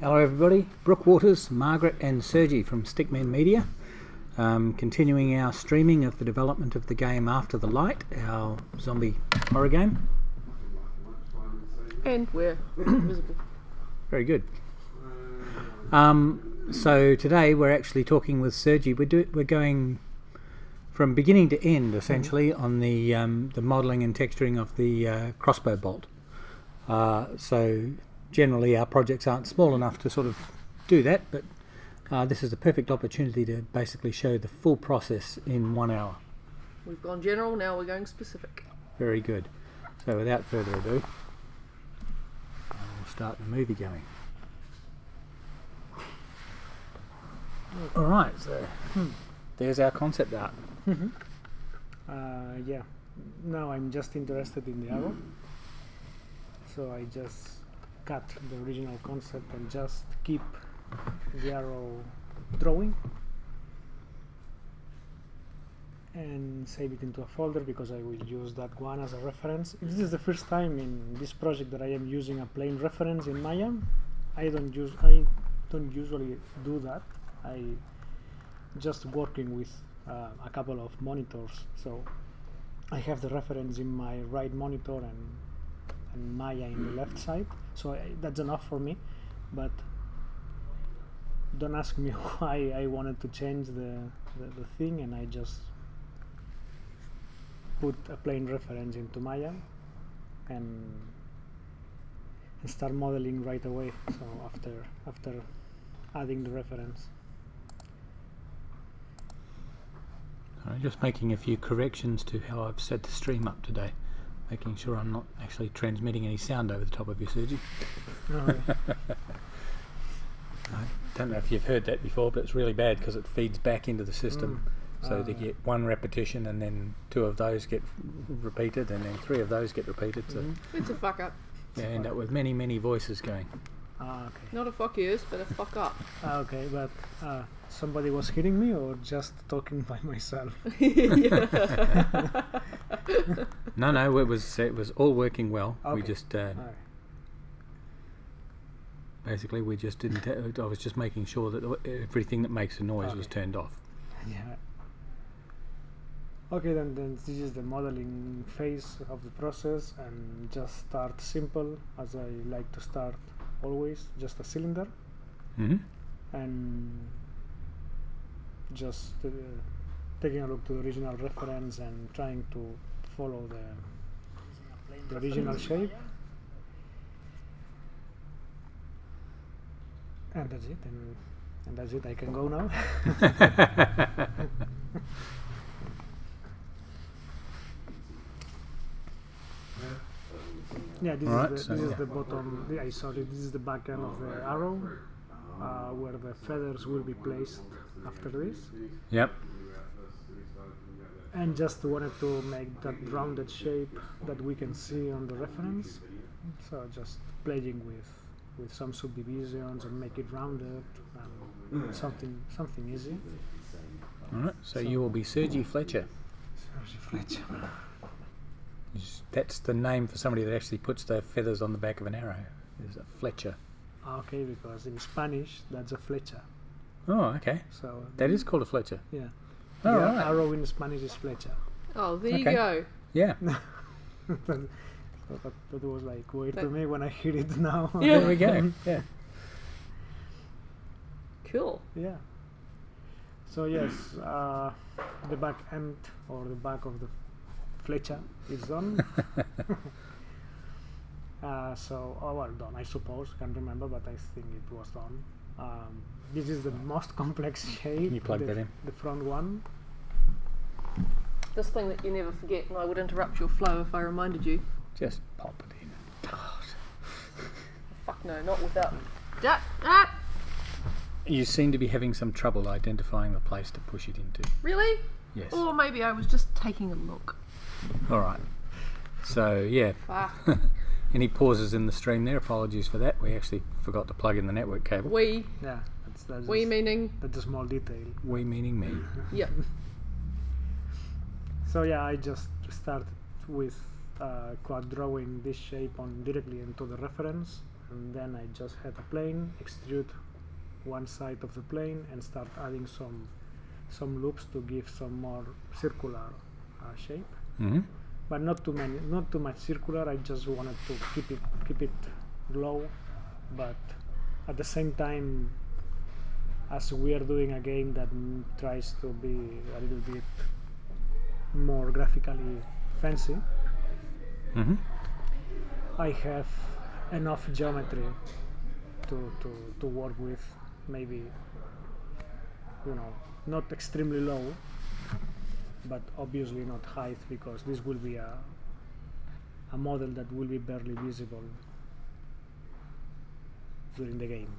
Hello everybody, Brook, Margaret and Sergi from Stickmen Media, continuing our streaming of the development of the game After the Light, our zombie horror game. And we're visible. Very good. So today we're actually talking with Sergi. We're going from beginning to end essentially on the modelling and texturing of the crossbow bolt. So generally our projects aren't small enough to sort of do that, but this is the perfect opportunity to basically show the full process in 1 hour. We've gone general, now we're going specific. Very good. So without further ado, we'll start the movie going. Alright, so there's our concept art. Yeah, now I'm just interested in the arrow, so I just cut the original concept and just keep the arrow drawing and save it into a folder because I will use that one as a reference. This is the first time in this project that I am using a plain reference in Maya. I don't usually do that. I just working with a couple of monitors, so I have the reference in my right monitor and Maya in the left side, so that's enough for me. But don't ask me why I wanted to change the thing, and I just put a plain reference into Maya and start modeling right away, so after adding the reference. I'm just making a few corrections to how I've set the stream up today, making sure I'm not actually transmitting any sound over the top of you, Sergi. Oh, I don't know if you've heard that before, but it's really bad because it feeds back into the system. So they get one repetition and then 2 of those get repeated and then 3 of those get repeated. So It's a fuck up. you end up with many, many voices going. okay. Not a fuck yes, but a fuck up. Okay, but somebody was hitting me or just talking by myself? No, it was all working well. Okay. We just basically we just didn't. I was just making sure that everything that makes a noise was turned off. Yeah. Okay, then this is the modeling phase of the process, and just start simple as I like to start always, just a cylinder, and just taking a look to the original reference and trying to follow the original shape, and that's it. And that's it. I can go now. Yeah, this is the bottom. Yeah, sorry, this is the back end of the arrow, where the feathers will be placed after this. Yep. And just wanted to make that rounded shape that we can see on the reference. So just playing with some subdivisions and make it rounded, something easy. All right. So you will be Sergi Fletcher. Sergi Fletcher. That's the name for somebody that actually puts the feathers on the back of an arrow. Is a Fletcher. Okay, because in Spanish that's a flecha. Oh, okay. So that is called a Fletcher. Yeah. Oh, the right. arrow in Spanish is flecha. Oh, there you go. Yeah. That was like weird to me when I hear it now. Yeah. There we go. Yeah. Cool. Yeah. So yes, the back end or the back of the flecha is done. Well done, I suppose. Can't remember, but I think it was done. This is the most complex shape. You plug that in. The front one. This thing that you never forget, and I would interrupt your flow if I reminded you. Just pop it in. God. Fuck no, not without. You seem to be having some trouble identifying the place to push it into. Really? Yes. Or maybe I was just taking a look. All right. So yeah. Fuck. Any pauses in the stream there? Apologies for that. We actually forgot to plug in the network cable. Yeah. That's We meaning? That's a small detail. We meaning me. Yep. So yeah, I just started with quad drawing this shape on directly into the reference, and then I just had a plane, extrude one side of the plane, and start adding some loops to give some more circular shape. Mm-hmm. But not too much circular. I just wanted to keep it low, but at the same time, as we are doing a game that tries to be a little bit more graphically fancy, Mm-hmm. I have enough geometry to work with. Maybe, not extremely low, but obviously not high, because this will be a model that will be barely visible during the game.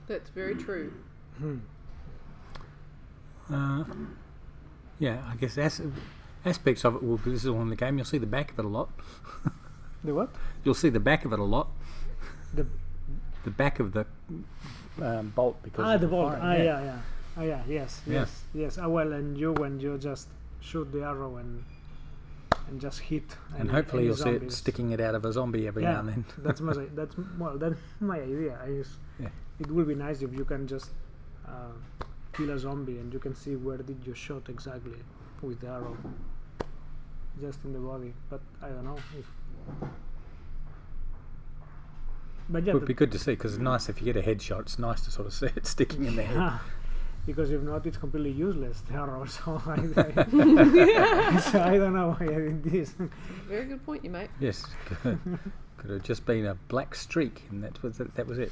That's very true. Yeah, I guess aspects of it will be visible in the game. You'll see the back of it a lot. The what? You'll see the back of it a lot. The back of the bolt, because the bolt. firing, Yes. Well, and when you just shoot the arrow and just hit, and hopefully you'll see it zombies. sticking it out of a zombie every now and then. that's my idea. It will be nice if you can just kill a zombie and you can see where did you shot exactly with the arrow, just in the body. But I don't know if. But yeah, It would be good to see, because it's nice if you get a headshot. It's nice to sort of see it sticking in the head. Because if not, it's completely useless, the arrow. So I don't know why I did this. Very good point, you mate. Yes, could have just been a black streak, and that was it.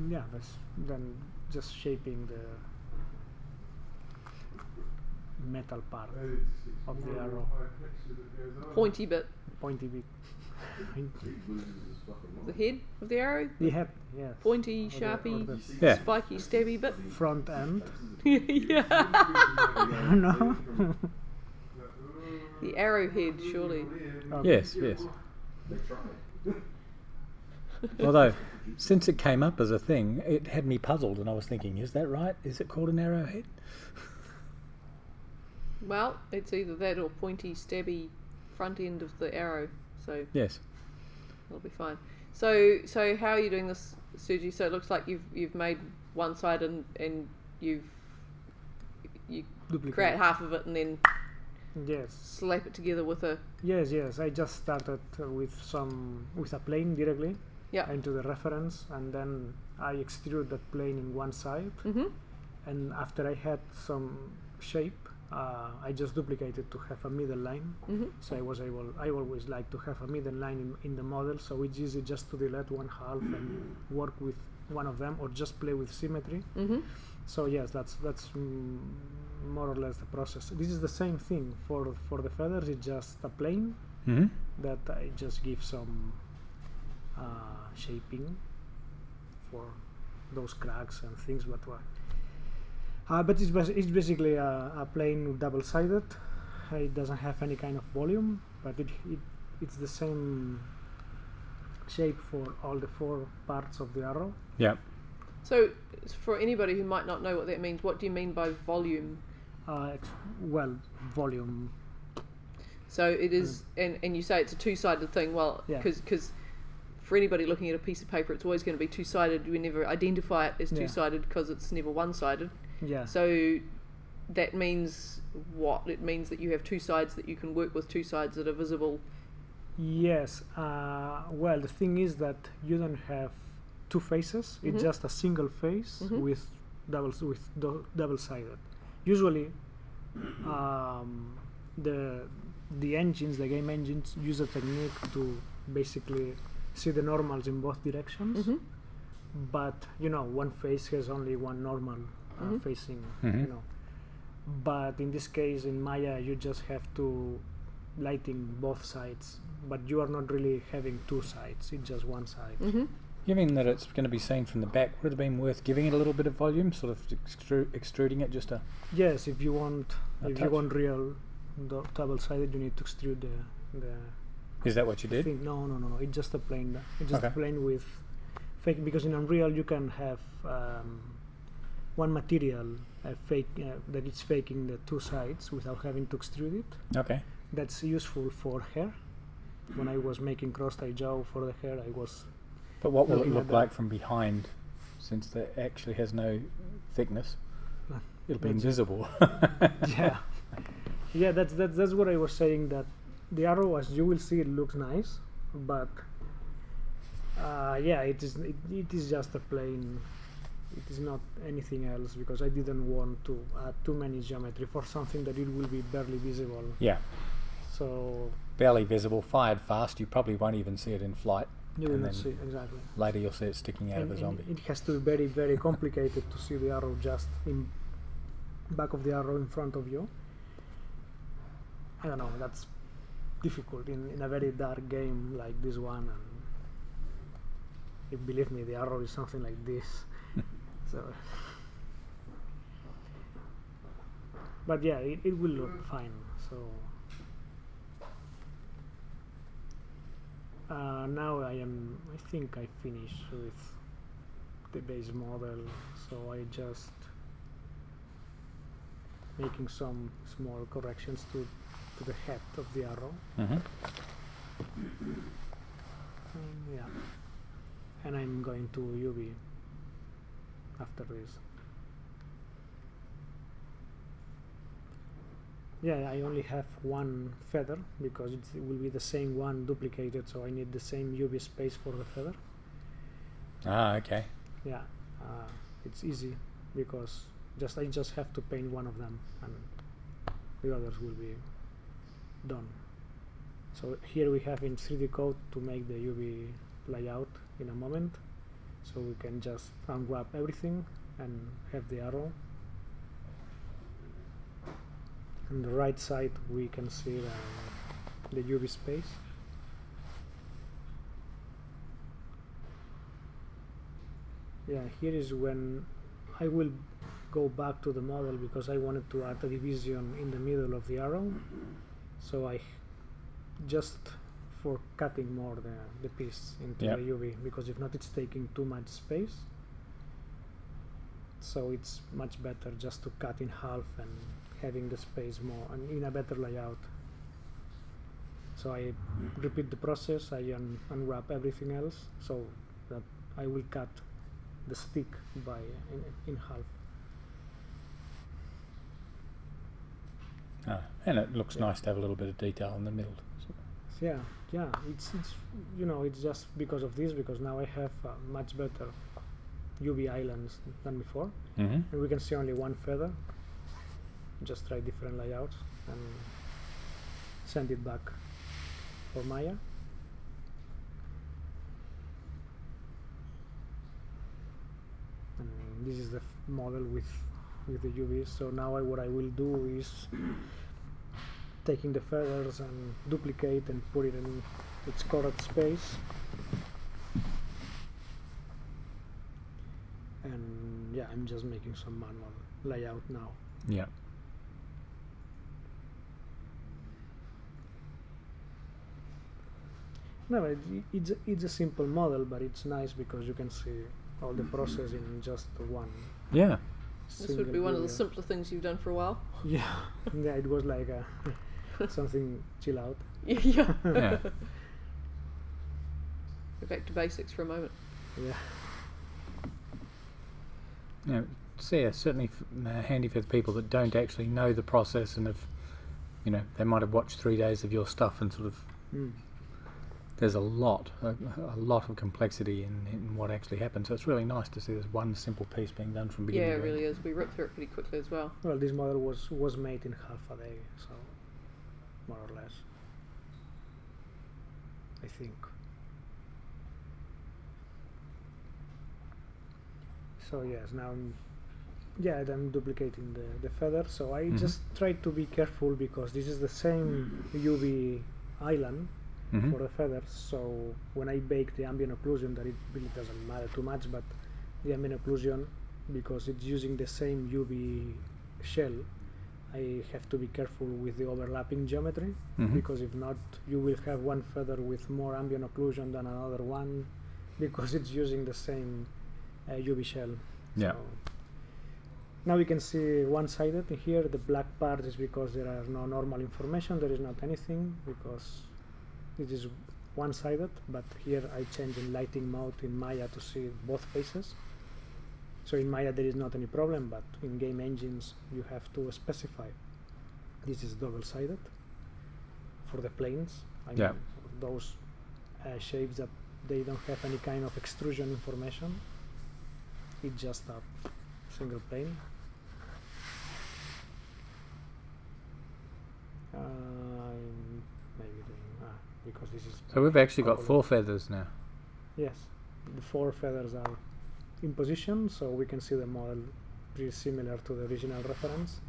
Yeah, then just shaping the metal part of the arrow, Pointy bit. pointy bit. The head of the arrow. The head, yes. Pointy, Or the sharpy, Yeah. spiky, stabby bit. front end. Yeah. No. The arrowhead, surely. Yes. Although, since it came up as a thing, it had me puzzled, and I was thinking, is that right? Is it called an arrowhead? Well, it's either that or pointy, stabby front end of the arrow. So Yes. that'll be fine. So how are you doing this, Sergi? So it looks like you've made one side and you Duplicate. create half of it and then Yes. slap it together with a Yes. I just started with a plane directly yeah. into the reference, and then I extrude that plane in one side, Mhm. and after I had some shape, I just duplicated to have a middle line. Mhm. So I always like to have a middle line in the model, so it's easy just to delete one half and work with one of them, or just play with symmetry. Mhm. So yes, that's more or less the process. This is the same thing for the feathers. It's just a plane Mm-hmm. that I just give some shaping for those cracks and things. But it's basically a plane double-sided. It doesn't have any kind of volume, but it's the same shape for all the four parts of the arrow. Yeah. So for anybody who might not know what that means, what do you mean by volume? Volume. So it is, and you say it's a two-sided thing. Well, Yeah. because for anybody looking at a piece of paper, it's always going to be two-sided. We never identify it as Yeah. two-sided because it's never one-sided. Yeah. So that means what? It means that you have two sides that you can work with, two sides that are visible. Yes. Well, the thing is that you don't have two faces. It's Mhm. just a single face Mhm. with double-sided. Usually, the engines, the game engines, use a technique to basically see the normals in both directions. Mhm. But one face has only one normal Mhm. facing. Mhm. But in this case, in Maya, you just have to lighting both sides, but you are not really having two sides. It's just one side. Mm-hmm. Given that it's going to be seen from the back, would it have been worth giving it a little bit of volume, sort of extruding it just a... Yes, if you want touch. real double-sided, you need to extrude the Is that what you did? thing. No. It's just a plane. It's just Okay. a plane with fake, because in Unreal you can have one material that it's faking the two sides without having to extrude it. Okay. That's useful for hair. When I was making cross-tie jaw for the hair, I was. But what will it looking look at like from behind, since it actually has no thickness? It'll be invisible. Yeah, yeah. That's what I was saying. That the arrow, as you will see, it looks nice, but yeah, it is just a plain. It is not anything else, because I didn't want to add too many geometry for something that it will be barely visible. Yeah. So Barely visible, fired fast, you probably won't even see it in flight. you will And not then see exactly. Later you'll see it sticking out of a And zombie. it has to be very, very complicated to see the arrow just in back of the arrow in front of you. I don't know, that's difficult in a very dark game like this one. And if, believe me, the arrow is something like this. So, but yeah, it will look fine. So now I think I finished with the base model, so I just making some small corrections to the head of the arrow. Mm-hmm. Yeah, and I'm going to UV after this. Yeah, I only have one feather because it will be the same one duplicated, so I need the same UV space for the feather. Ah, okay. Yeah, it's easy because I just have to paint one of them and the others will be done. So here we have in 3D code to make the UV layout in a moment, so we can just unwrap everything and have the arrow. On the right side we can see the UV space. Yeah, here is when I will go back to the model because I wanted to add a division in the middle of the arrow, so I just for cutting more the piece into Yep. the UV, because if not it's taking too much space, so it's much better just to cut in half and having the space more and in a better layout. So I repeat the process, I unwrap everything else so that I will cut the stick in half. Ah, and it looks Yeah. nice to have a little bit of detail in the middle. Yeah, it's it's just because of this, because now I have much better UV islands than before, Mm-hmm. and we can see only one feather. Just try different layouts and send it back for Maya. And this is the model with the UV. So now what I will do is taking the feathers and duplicate and put it in its correct space. And yeah, I'm just making some manual layout now. Yeah. No, it's a simple model, but it's nice because you can see all the process in just one. Yeah. This would be one of the simpler things you've done for a while. Yeah, yeah, it was like something chill out. Yeah. Yeah. Go back to basics for a moment. Yeah, Yeah. So yeah, certainly handy for the people that don't actually know the process and have, they might have watched 3 days of your stuff and sort of. There's a lot of complexity in what actually happens. So it's really nice to see this one simple piece being done from beginning Yeah, to it end. really is. We ripped through it pretty quickly as well. well, this model was made in half a day, so more or less, I think. So yes, now I'm duplicating the feather. So I just try to be careful because this is the same UV island Mhm. for the feathers. So when I bake the ambient occlusion, that it really doesn't matter too much, but the ambient occlusion, because it's using the same UV shell, I have to be careful with the overlapping geometry, Mhm. because if not, you will have one feather with more ambient occlusion than another one, because it's using the same UV shell. Yeah. So, Now we can see one-sided here. The black part is because there are no normal information. There is not anything because it is one-sided. But here I change in lighting mode in Maya to see both faces. So in Maya there is not any problem, but in game engines you have to specify. This is double-sided for the planes. I mean, those shapes that they don't have any kind of extrusion information. It's just a single plane. Maybe because this is. So we've actually got 4 feathers now. Yes, the 4 feathers are in position, so we can see the model pretty similar to the original reference.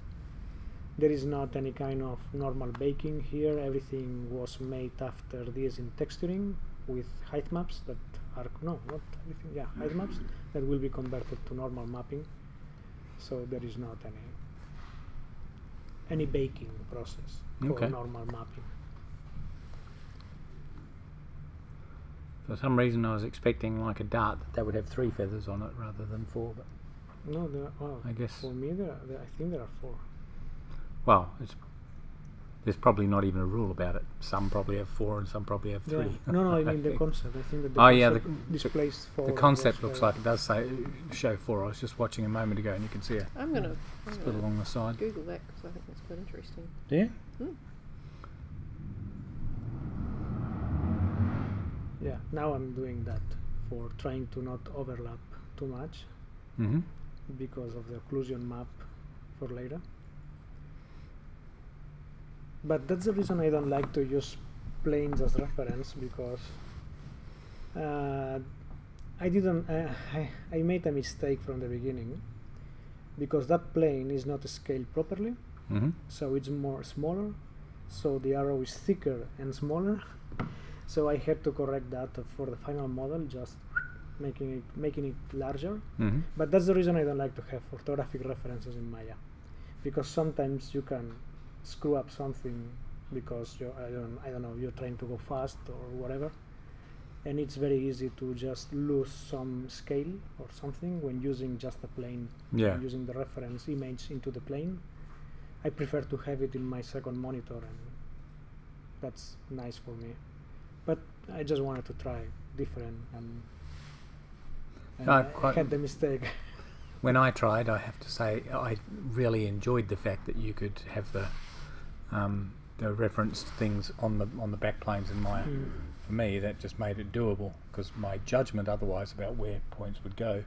There is not any kind of normal baking here. Everything was made after this in texturing with height maps that are not everything. Yeah, height maps that will be converted to normal mapping. So there is not any baking process for normal mapping. For some reason I was expecting like a dart that would have 3 feathers on it rather than 4, but no, I guess for me I think there are 4. Well, there's probably not even a rule about it. Some probably have 4 and some probably have 3. Yeah. No, I mean the concept. I think that the concept displays 4. The concept looks like it does show 4. I was just watching a moment ago and you can see a split along the side. Google that because I think that's quite interesting. Yeah? Yeah, now I'm doing that for trying to not overlap too much because of the occlusion map for later. But that's the reason I don't like to use planes as reference, because I made a mistake from the beginning, because that plane is not scaled properly, so it's smaller, so the arrow is thicker and smaller. So I had to correct that for the final model, just making it larger. But that's the reason I don't like to have orthographic references in Maya, because sometimes you can screw up something because I don't know, you're trying to go fast or whatever, and it's very easy to just lose some scale or something when using just a plane, using the reference image into the plane. I prefer to have it in my second monitor, and that's nice for me. But I just wanted to try different, and I had the mistake. When I tried, I have to say, I really enjoyed the fact that you could have the referenced things on the back planes in Maya. For me, that just made it doable, because my judgment otherwise about where points would go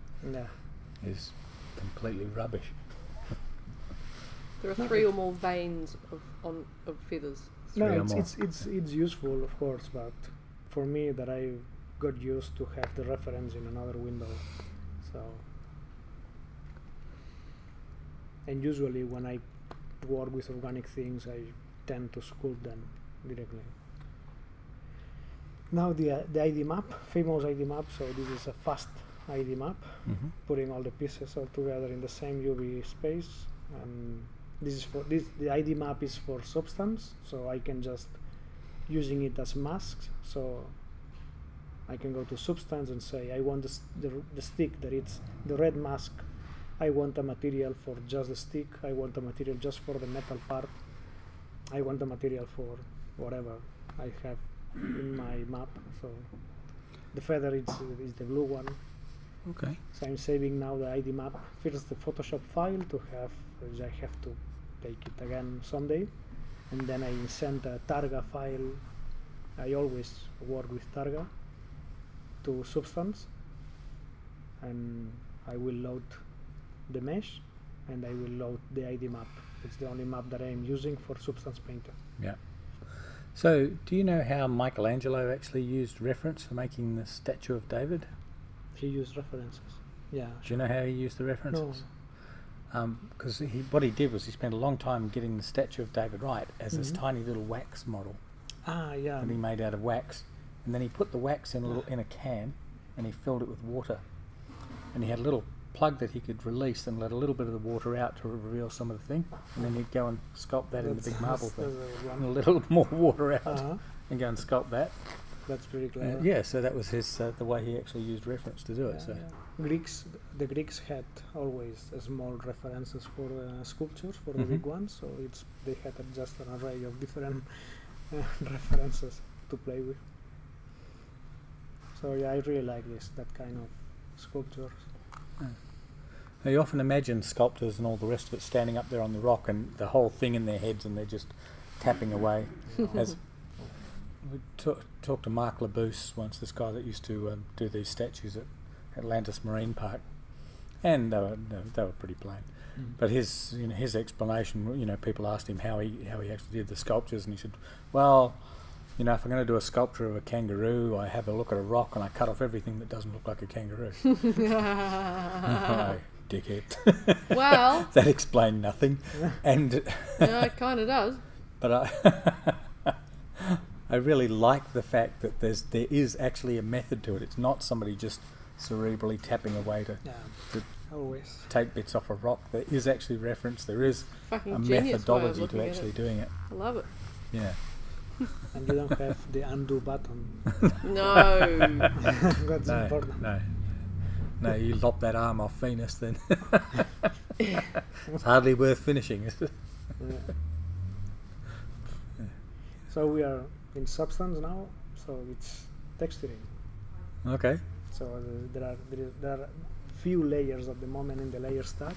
is completely rubbish. There are 3 or more veins of feathers. No, it's useful, of course, but for me, that I got used to have the reference in another window. So, and usually when I work with organic things, I tend to sculpt them directly. Now the ID map, famous ID map. So this is a fast ID map, putting all the pieces all together in the same UV space. And the ID map is for substance, so I can just using it as masks. So I can go to substance and say I want the stick, that it's the red mask. I want a material for just the stick. I want a material just for the metal part. I want a material for whatever I have in my map. So the feather is the blue one. Okay. So I'm saving now the ID map. First the Photoshop file to have, I have to take it again someday, and then I send a Targa file. I always work with Targa to Substance, and I will load the mesh, and I will load the ID map. It's the only map that I am using for Substance Painter. Yeah. So, do you know how Michelangelo actually used reference for making the statue of David? He used references. Yeah. Do you know how he used the references? No. Because what he did was he spent a long time getting the statue of David right as this tiny little wax model. Ah, yeah. That he made out of wax, and then he put the wax in a can, and he filled it with water, and he had a little plug that he could release and let a little bit of the water out to reveal some of the thing, and then he'd go and sculpt that in the big marble thing, and a little more water out, and go and sculpt that. That's pretty clever. Yeah, so that was his the way he actually used reference to do it. So The Greeks had always small references for sculptures, for the Mhm. big ones. So they had just an array of different references to play with. So yeah, I really like that kind of sculptures. Now, you often imagine sculptors and all the rest of it standing up there on the rock and the whole thing in their heads, and they're just tapping away. As we talked to Mark Labousse once, this guy that used to do these statues at Atlantis Marine Park, and they were pretty plain. But his explanation, people asked him how he actually did the sculptures, and he said, well, if I'm going to do a sculpture of a kangaroo, I have a look at a rock and I cut off everything that doesn't look like a kangaroo. Oh, dickhead. Well, that explained nothing. And yeah, it kind of does. but I really like the fact that there is actually a method to it. It's not somebody just cerebrally tapping away to Always. take bits off a rock. There is actually reference. There is Fucking a genius way of methodology looking to at actually it. doing it. I love it. Yeah. And you don't have the undo button. No. That's important. No, you lop that arm off Venus, then it's hardly worth finishing, is it? Yeah. So we are in substance now. So it's texturing. Okay. So there are few layers at the moment in the layer stack,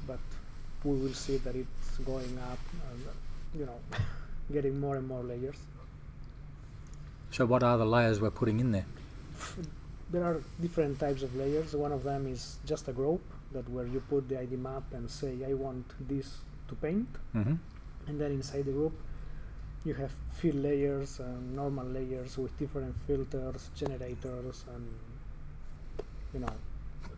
but we will see that it's going up and getting more and more layers. So what are the layers we're putting in there? There are different types of layers. One of them is just a group where you put the ID map and say I want this to paint, Mm-hmm. and then inside the group you have fill layers and normal layers with different filters, generators, and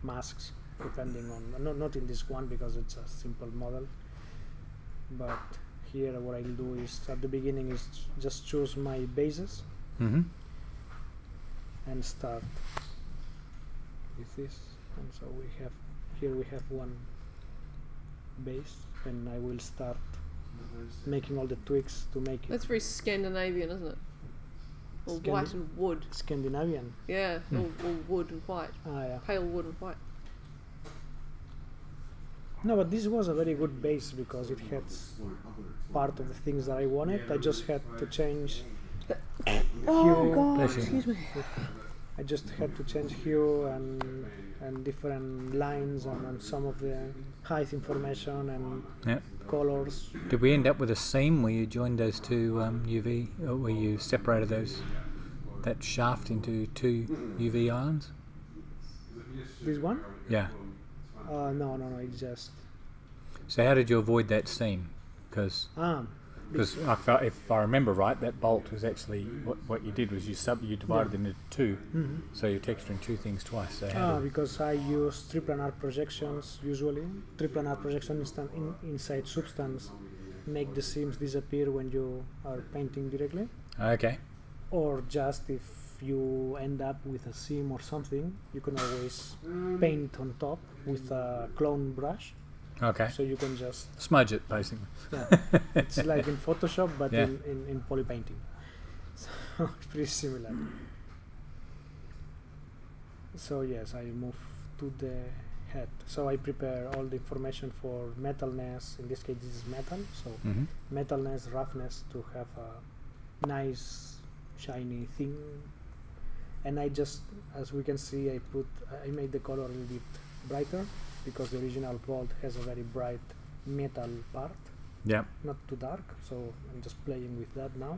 masks, depending on not in this one because it's a simple model, but here what I'll do is at the beginning is just choose my bases Mm-hmm. and start with this. And so we have one base, and I will start making all the tweaks to make it That's very Scandinavian, isn't it? All white and wood. Scandinavian. Yeah, all wood and white. Yeah. Pale wood and white. No, but this was a very good base because it had part of the things that I wanted. I just had to change hue. God, Bless you. excuse me. I just had to change hue and different lines and some of the height information and Yep. colors. Did we end up with a seam where you joined those two UV, or where you separated that shaft into two UV islands? This one? Yeah. No, it's just So how did you avoid that seam? Because I felt, if I remember right, that bolt was actually what you did was you divided it into two, so you're texturing two things twice. So because I use triplanar projections usually. Triplanar projection inside substance make the seams disappear when you are painting directly, okay. or just if you end up with a seam or something, you can always paint on top with a clone brush. Okay. So you can just Smudge it, basically. it's like in Photoshop, but Yeah. in poly painting. So it's pretty similar. So yes, I move to the head. So I prepare all the information for metalness. In this case, this is metal. So Mm-hmm. metalness, roughness to have a nice shiny thing. And I just, as we can see, I made the color a little bit brighter because the original vault has a very bright metal part, Yeah. not too dark. So I'm just playing with that now.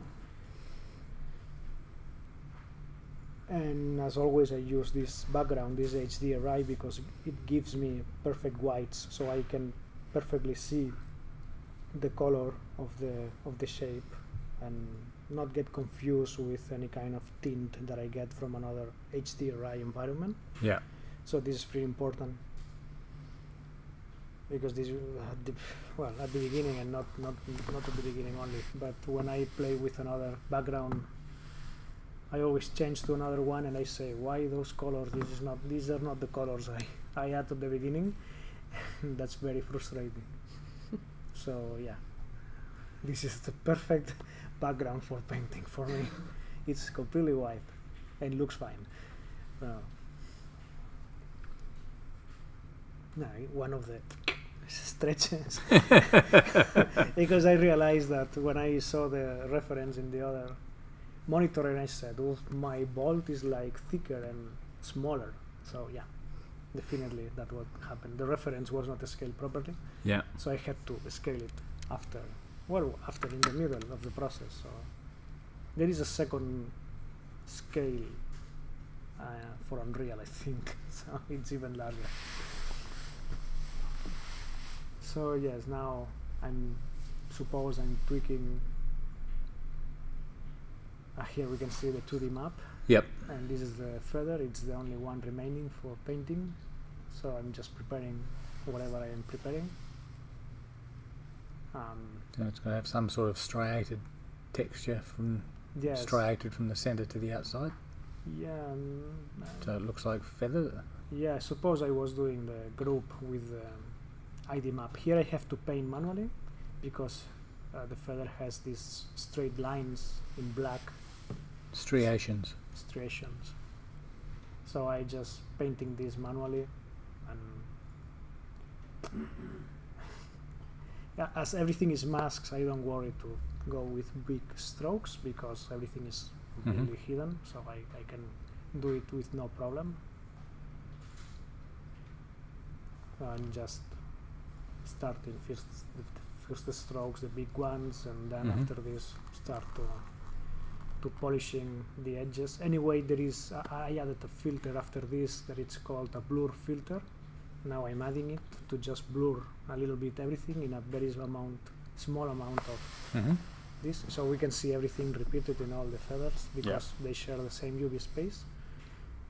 And as always, I use this background, this HDRI, because it gives me perfect whites, so I can perfectly see the color of the shape and not get confused with any kind of tint that I get from another HDRI environment. Yeah. So this is pretty important because this at the beginning, and not at the beginning only, but when I play with another background, I always change to another one and I say, why those colors? These are not the colors I had at the beginning. That's very frustrating. So yeah, this is the perfect background for painting for me. it's completely white and looks fine. No, one of the stretches because I realized that when I saw the reference in the other monitor and I said, oh, my bolt is like thicker and smaller. So yeah, definitely that what happened. The reference was not scaled properly. Yeah. So I had to scale it after in the middle of the process. So there is a second scale for Unreal, I think. So it's even larger. So yes, now I'm tweaking. Here we can see the 2D map. Yep. And this is the feather. It's the only one remaining for painting. So I'm just preparing whatever I am preparing. So it's going to have some sort of striated texture Yes. striated from the center to the outside. Yeah. So it looks like feather. Yeah. Suppose I was doing the group with ID map. Here I have to paint manually because the feather has these straight lines in black. Striations. So I just painting this manually, and yeah, as everything is masks, I don't worry to go with big strokes because everything is completely hidden, so I can do it with no problem. And just starting first the strokes, the big ones, and then after this start to polishing the edges. Anyway, there is I added a filter after this that it's called a blur filter. Now I'm adding it to just blur a little bit everything in a very small amount of this, so we can see everything repeated in all the feathers because they share the same UV space.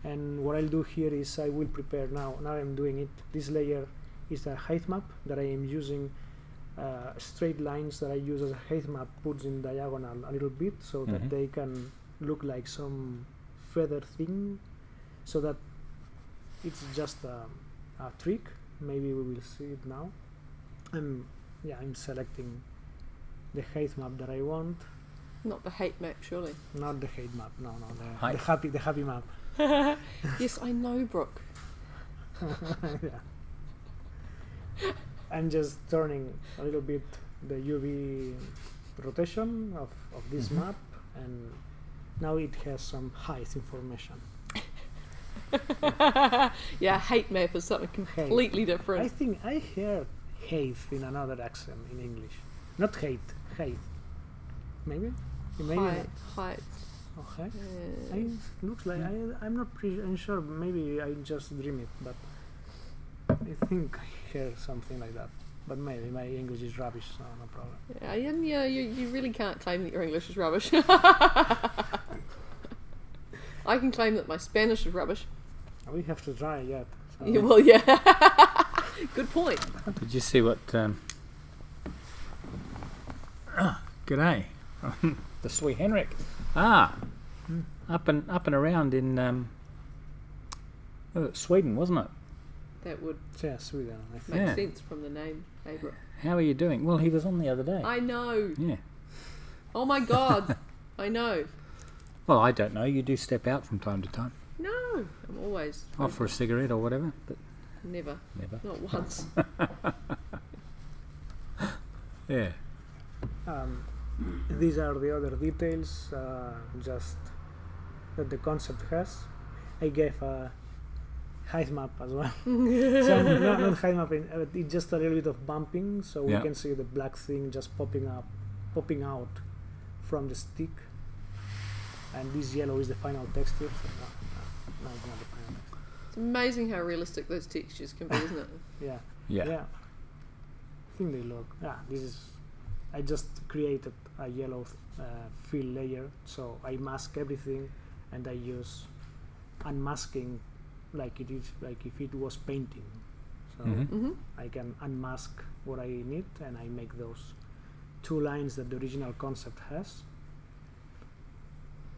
And what I'll do here is I will prepare now I'm doing it. This layer is a height map that I am using. Straight lines that I use as a height map puts in diagonal a little bit so that they can look like some feather thing, so that it's just a trick. Maybe we will see it now. I'm selecting the height map that I want. Not the hate map, surely. Not the height map. No, the happy map. Yes, I know, Brook. Yeah. I'm just turning a little bit the UV rotation of this map, and now it has some height information. Yeah, hate map is something completely different. I think I heard height in another accent in English. Not height. Maybe? Height. Okay. Looks like I'm not pretty sure. Maybe I just dream it, but I think I hear something like that. But maybe my English is rubbish, so no problem. Yeah, you really can't claim that your English is rubbish. I can claim that my Spanish is rubbish. We have to try yet. So. Yeah, well, yeah. Good point. Did you see what? G'day, the sweet Henrik. Up and around in Sweden, wasn't it? That would Sweden. I think. make sense from the name, Abra. How are you doing? Well, he was on the other day. I know. Yeah. Oh my God. I know. Well, I don't know. You do step out from time to time. No, I'm always Off for a cigarette or whatever, but never. never. Not once. Yeah. These are the other details, just that the concept has. I gave a height map as well. So not height mapping, it's just a little bit of bumping, so we can see the black thing just popping out from the stick. And this yellow is the final texture. So no, it's not the final texture. It's amazing how realistic those textures can be, isn't it? Yeah. I think they look. This is. I just created a yellow fill layer, so I mask everything, and I use unmasking like it is, like if it was painting. So I can unmask what I need, and I make those two lines that the original concept has.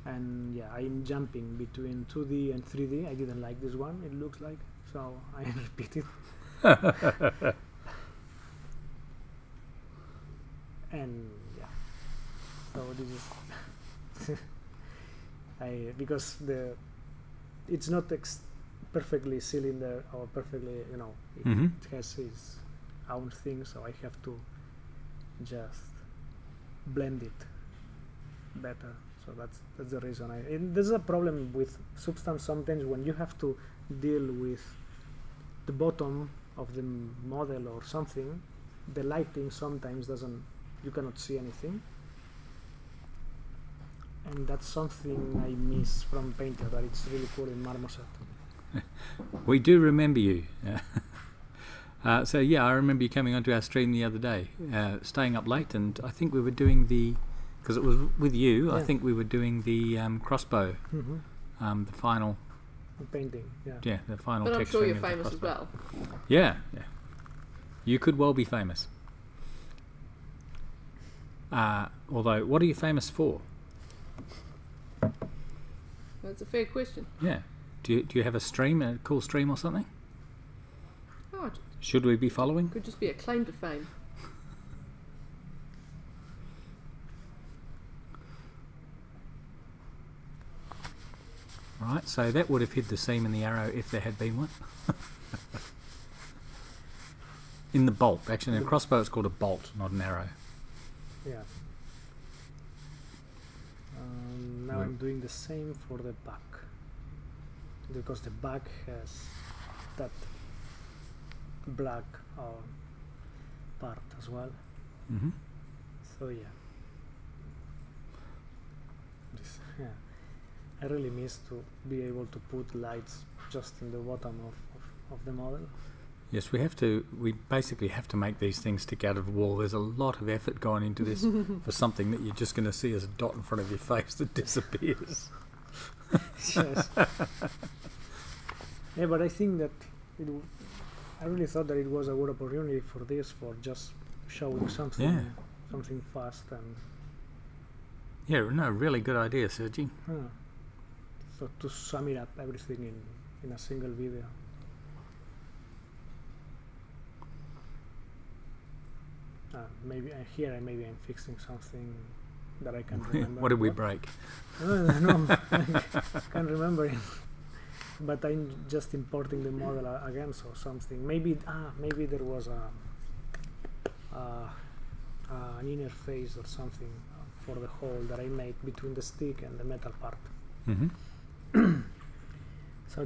And I'm jumping between 2D and 3D. I didn't like this one, it looks like, so I repeat it. And so this is Because it's not perfectly cylinder or perfectly, it has its own thing, so I have to just blend it better. So that's the reason. And there's a problem with Substance sometimes when you have to deal with the bottom of the model or something. The lighting sometimes you cannot see anything, and that's something I miss from Painter, but it's really cool in Marmoset. We do remember you. So yeah, I remember you coming onto our stream the other day, staying up late, and I think we were doing because it was with you, I think we were doing the crossbow, the final painting, the final But I'm texturing sure you're of the famous as crossbow. well. Yeah. You could well be famous. Although, what are you famous for? That's a fair question. Yeah. Do you have a stream, a cool stream or something? Oh, it Should we be following? could just be a claim to fame. Right, so that would have hid the seam in the arrow if there had been one. In the bolt. Actually, in a crossbow it's called a bolt, not an arrow. Yeah. Now I'm doing the same for the back, because the back has that black part as well. Mm-hmm. So I really miss to be able to put lights just in the bottom of the model. Yes, we basically have to make these things stick out of the wall. There's a lot of effort going into this for something that you're just going to see as a dot in front of your face that disappears. Yes. Yeah, but I think that I really thought that it was a good opportunity for just showing something fast and. Yeah, no, really good idea, Sergi. So to sum it up, everything in a single video. Maybe I'm fixing something that I can't remember. What did we break? No, I can't remember it. But I'm just importing the model again, so something. Maybe there was an interface or something for the hole that I made between the stick and the metal part. Mm-hmm. So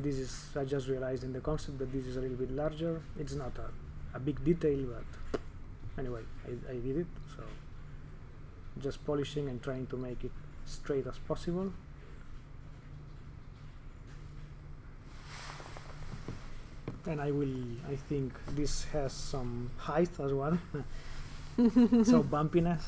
I just realized in the concept that this is a little bit larger. It's not a big detail, but anyway, I did it. So just polishing and trying to make it straight as possible. And I think this has some height as well. So bumpiness.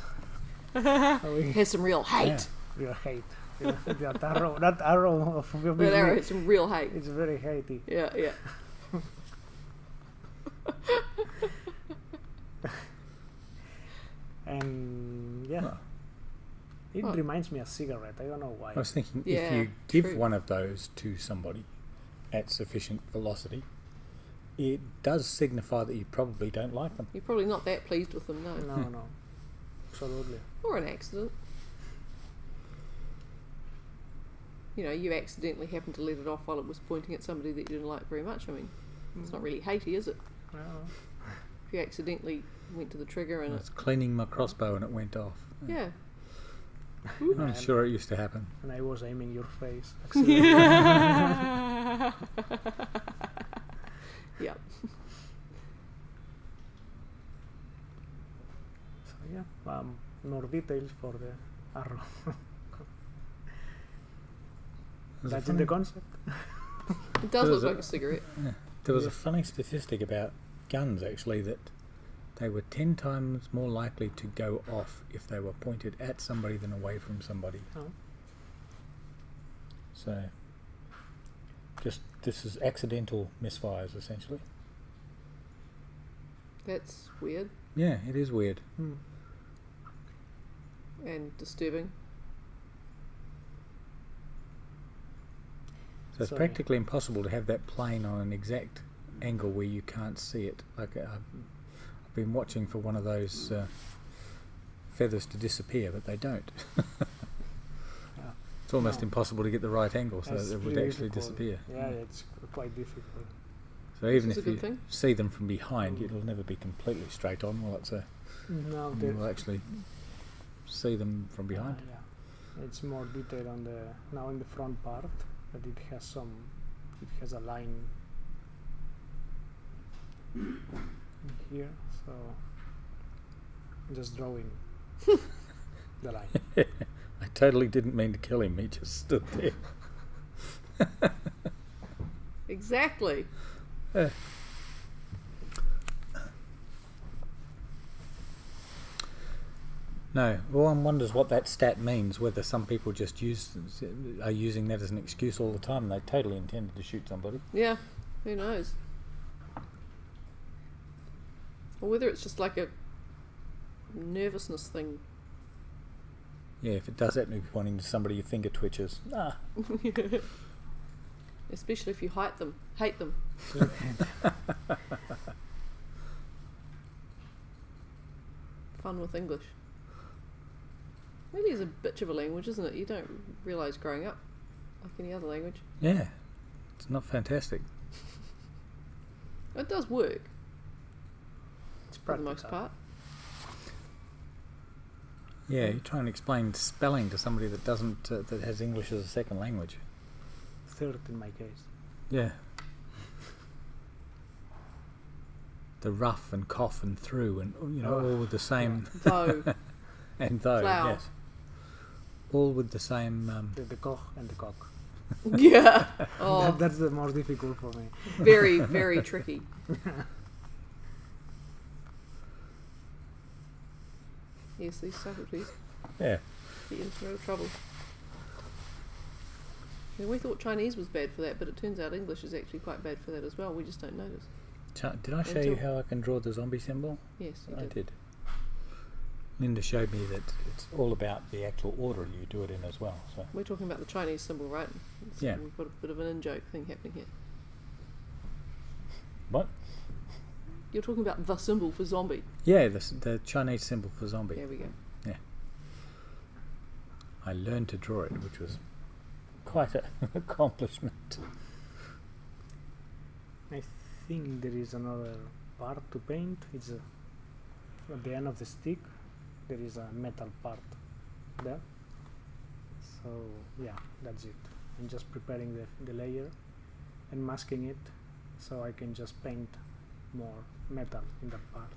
It has some real hate. Real hate. That arrow of That arrow has some real hate. It's very hatey. Yeah. And it reminds me of cigarette. I don't know why. I was thinking if Yeah, you give true. one of those to somebody at sufficient velocity, it does signify that you probably don't like them. You're probably not that pleased with them, no. No, absolutely. Or an accident. You accidentally happened to let it off while it was pointing at somebody that you didn't like very much. I mean, it's not really hatey, is it? No. If you accidentally went to the trigger and I was cleaning my crossbow and it went off. yeah. I'm sure it used to happen. And I was aiming your face. Yeah. So more details for the arrow. That's in the concept. It does look like a cigarette. Yeah. There was a funny statistic about guns, actually, that they were 10 times more likely to go off if they were pointed at somebody than away from somebody. Oh. So, this is accidental misfires, essentially. That's weird Yeah, it is weird. and disturbing. So it's practically impossible to have that plane on an exact angle where you can't see it. Like I've been watching for one of those feathers to disappear, but they don't. It's almost No. impossible to get the right angle so That's that it would really actually difficult. disappear. Yeah, it's quite difficult. So even This is if a you good thing. see them from behind, it'll never be completely straight on, will it? So No, you will actually see them from behind. yeah, it's more detailed on the now in the front part, but it has a line in here, so just drawing the line. I totally didn't mean to kill him. He just stood there. Exactly. Yeah. No, well, one wonders what that stat means. Whether some people just are using that as an excuse all the time, and they totally intended to shoot somebody. Yeah. Who knows? Or whether it's just like a nervousness thing. Yeah, if it does that, maybe pointing to somebody, your finger twitches. Ah, Especially if you hate them. Fun with English. Maybe it's a bitch of a language, isn't it? You don't realise growing up, like any other language. yeah, it's not fantastic. It does work It's for the most part. Yeah, you try and explain spelling to somebody that doesn't that has English as a second language. Third in my case. Yeah. The rough and cough and through and all with the same Though. and though, Plough. yes. All with the same The koch and the cock. Yeah. Oh, That's the most difficult for me. very, very tricky. Yes, these subtleties yeah. get you into real trouble. Yeah, we thought Chinese was bad for that, but it turns out English is actually quite bad for that as well. We just don't notice. Did I show you how I can draw the zombie symbol? Yes, you I did. did. Linda showed me that it's all about the actual order you do it in as well. So We're talking about the Chinese symbol, right? Yeah. We've got a bit of an in-joke thing happening here. what? You're talking about the symbol for zombie. Yeah, the Chinese symbol for zombie. There we go. I learned to draw it, which was quite an accomplishment. I think there is another part to paint. It's at the end of the stick. There is a metal part there. So yeah, that's it. I'm just preparing the layer and masking it, so I can just paint more metal in that part.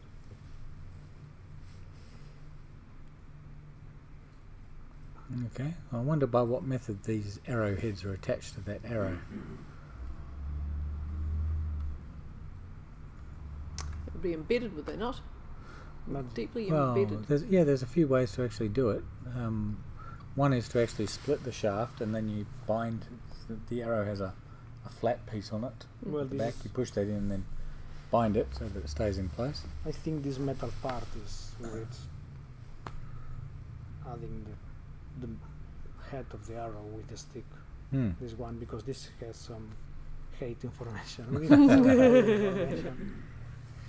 Okay, I wonder by what method these arrowheads are attached to that arrow. It would be embedded, would they not? Not Deeply Well, embedded. there's a few ways to actually do it. One is to actually split the shaft, and then you bind. The arrow has a flat piece on it. well, At the this back, is, you push that in and then bind it so that it stays in place. I think this metal part is where it's adding the head of the arrow with the stick. Hmm. This one, because this has some hate information.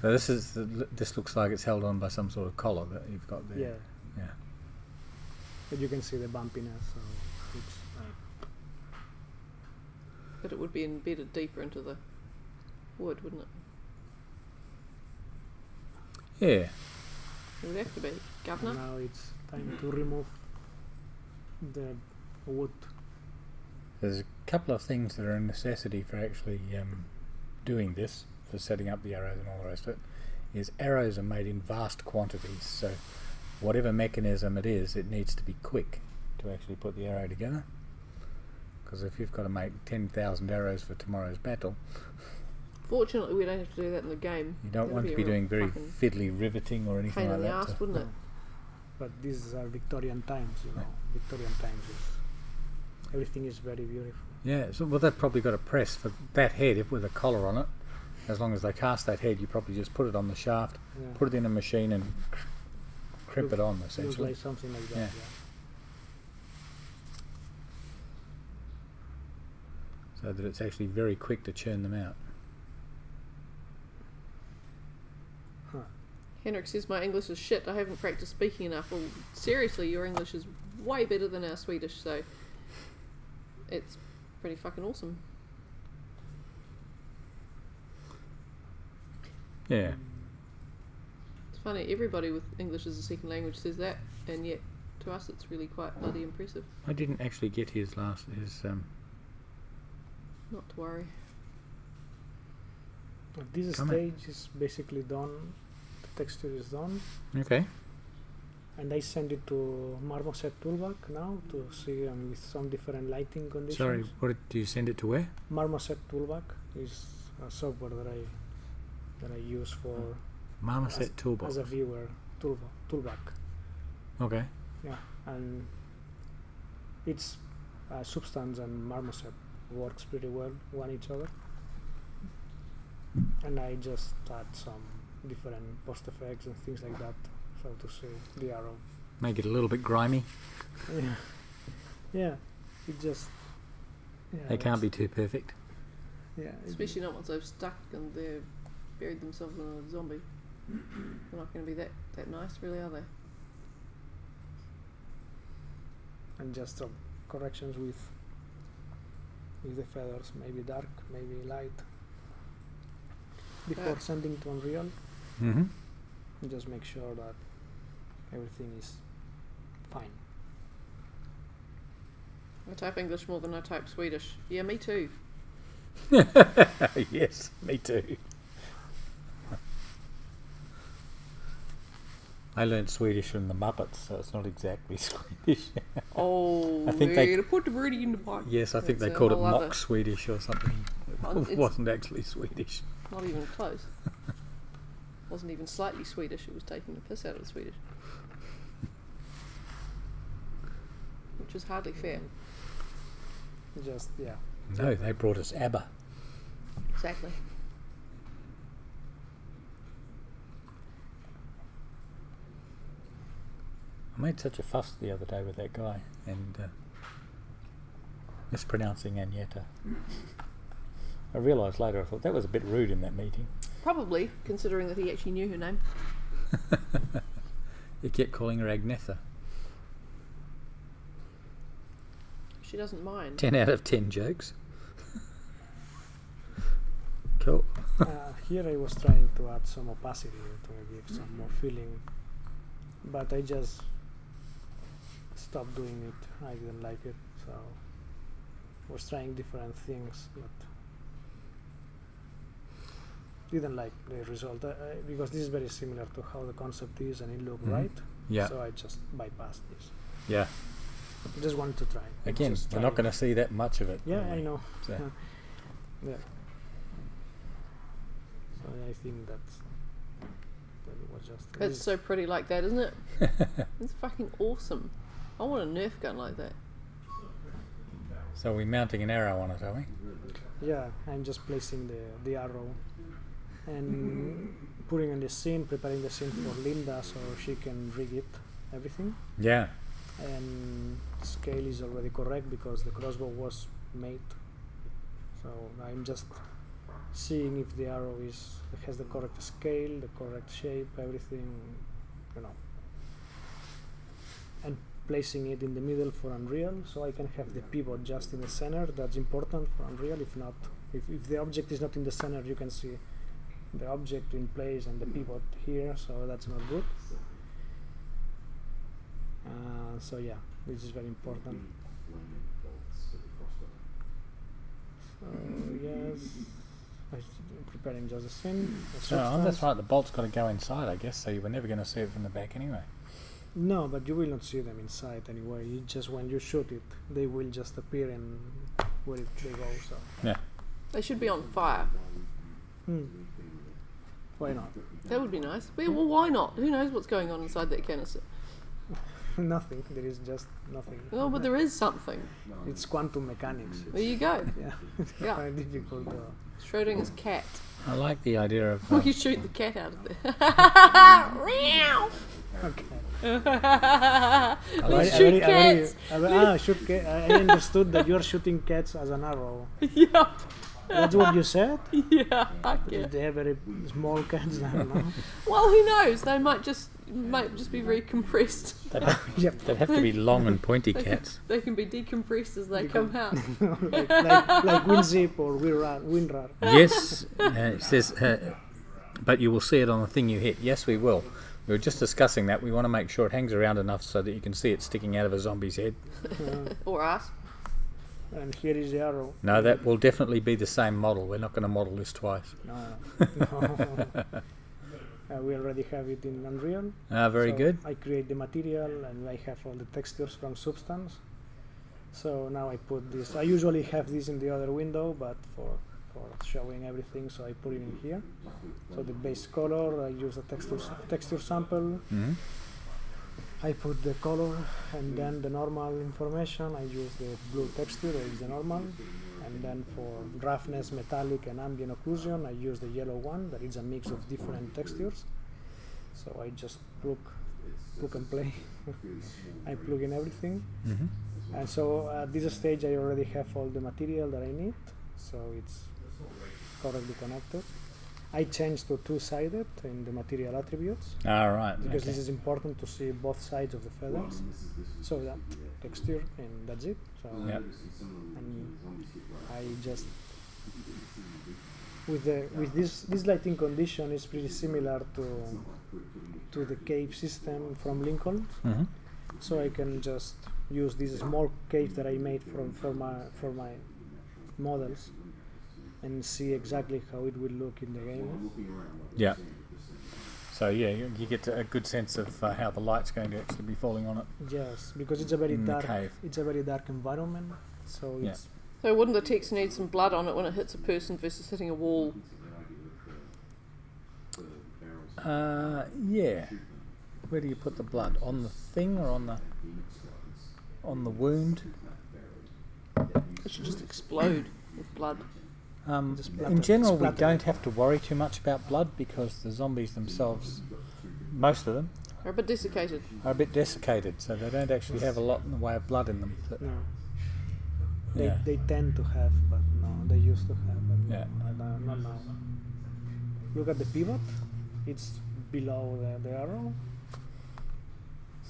So this looks like it's held on by some sort of collar that you've got there. Yeah, Yeah. but you can see the bumpiness. So it's But it would be embedded deeper into the wood, wouldn't it? Yeah. It would have to be. Governor? now it's time to remove the wood. There's a couple of things that are a necessity for actually doing this, for setting up the arrows and all the rest of it, is arrows are made in vast quantities, so whatever mechanism it is, it needs to be quick to actually put the arrow together. Because if you've got to make 10,000 arrows for tomorrow's battle, Fortunately, we don't have to do that in the game. you don't That'd want be to a be real doing very fucking fiddly riveting or anything pain like in the that. ass, wouldn't it? But these are Victorian times, you know. Victorian times everything is very beautiful. Yeah, so well, they've probably got a press for that head with a collar on it. As long as they cast that head, you probably just put it on the shaft, Yeah. put it in a machine and crimp it on, Looks essentially. like something like that. Yeah. Yeah. So that it's actually very quick to churn them out. Huh. Henrik says my English is shit. I haven't practiced speaking enough. Well, seriously, your English is way better than our Swedish, so it's pretty fucking awesome. Yeah. It's funny, everybody with English as a second language says that, and yet to us it's really quite bloody impressive. I didn't actually get his Not to worry. At this stage is basically done. The texture is done. Okay. And I send it to Marmoset Toolbag now to see with some different lighting conditions. Sorry, what do you send it to where? Marmoset Toolbag is a software that I use for Marmoset Toolbox. as a viewer toolbag. Okay. Yeah, and it's Substance and Marmoset works pretty well one each other. And I just add some different post effects and things like that, so to see the arrow. Make it a little bit grimy. Yeah, yeah. It just. Yeah, They can't be too perfect. Yeah. Especially not once they've stuck and they've buried themselves in a zombie. They're not going to be that nice, really, are they? And just some corrections with the feathers, maybe dark, maybe light. Before sending to Unreal, Mm-hmm. just make sure that everything is fine. I type English more than I type Swedish. Yeah, me too. Yes, me too. I learned Swedish from the Muppets, so it's not exactly Swedish. Oh, I think they put the birdie in the pot. Yes, I think That's they a called it whole mock other- Swedish or something. Oh, It wasn't actually Swedish. Not even close. Wasn't even slightly Swedish. It was taking the piss out of the Swedish, which is hardly fair. Just No, they brought us ABBA. Exactly. I made such a fuss the other day with that guy and mispronouncing Agneta. I realised later, I thought that was a bit rude in that meeting. Probably, considering that he actually knew her name. He kept calling her Agnetha. She doesn't mind. 10 out of 10 jokes. Cool. here I was trying to add some opacity to give some more feeling, but I just stopped doing it. I didn't like it, so I was trying different things, but didn't like the result because this is very similar to how the concept is and it looked right. Yeah. So I just bypassed this. Yeah. I just wanted to try. Again, we're not going to see that much of it. Yeah, really. I know. So. Yeah. So I think that it was just. It's so pretty like that, isn't it? It's fucking awesome. I want a Nerf gun like that. So we're mounting an arrow on it, are we? Yeah, I'm just placing the arrow and putting in the scene, preparing the scene for Linda so she can rig it, everything. Yeah. And scale is already correct because the crossbow was made. So I'm just seeing if the arrow has the correct scale, the correct shape, everything, and placing it in the middle for Unreal so I can have the pivot just in the center. That's important for Unreal. If not, if the object is not in the center, you can see the object in place and the pivot here, so that's not good. So yeah, this is very important. So yes, I'm preparing just the same. That's right, the bolt's got to go inside, I guess, so you were never going to see it from the back anyway. No, but you will not see them inside anyway. You just when you shoot it, they will just appear and where they go. So Yeah. They should be on fire. Why not? That would be nice. Well, why not? Who knows what's going on inside that canister? Nothing. There is just nothing. Oh, but there is something. It's quantum mechanics. There you go. Yeah, it's Yeah. very difficult. Schrodinger's cat. I like the idea of... We shoot the cat out of there. Okay. We shoot cats. Shoot I understood that you are shooting cats as an arrow. Yep. That's what you said? Yeah, fuck yeah. They have very small cats, I don't know. Well, who knows? They might just be very compressed. Yep. They'd have to be long and pointy cats. They can be decompressed as they come out. like WinZip or WinRAR. Yes, it says, but you will see it on the thing you hit. Yes, we will. We were just discussing that. We want to make sure it hangs around enough so that you can see it sticking out of a zombie's head. Or us. And here is the arrow. No, that will definitely be the same model. We're not going to model this twice. No. We already have it in Unreal. Very So good. I create the material and I have all the textures from Substance. So now I put this. I usually have this in the other window, but for showing everything, so I put it in here. So the base color, I use a texture sample. Mm-hmm. I put the color, and then the normal information, I use the blue texture, that is the normal. And then for roughness, metallic, and ambient occlusion, I use the yellow one, that is a mix of different textures. So I just plug and play. I plug in everything. Mm-hmm. And so at this stage, I already have all the material that I need. So it's correctly connected. I changed to two-sided in the material attributes. All right. Because Okay. this is important to see both sides of the feathers. So that texture, and that's it. So Yep. and I just with this lighting condition is pretty similar to the cave system from Lincoln. Mm-hmm. So I can just use this small cave that I made for my models and see exactly how it will look in the game. Yeah. So yeah, you get a good sense of how the light's going to actually be falling on it. Yes, because it's a very In the dark. cave. It's a very dark environment. So Yeah. it's So wouldn't the text need some blood on it when it hits a person versus hitting a wall? Yeah. Where do you put the blood? On the thing or on the wound? It should just explode with blood. Just splatter- In general, we splatter. don't have to worry too much about blood because the zombies themselves, most of them, Or a bit desiccated. are a bit desiccated, so they don't actually have a lot in the way of blood in them. But, No. yeah. They tend to have, but no, they used to have. And Yeah. not now. Look at the pivot. It's below the arrow.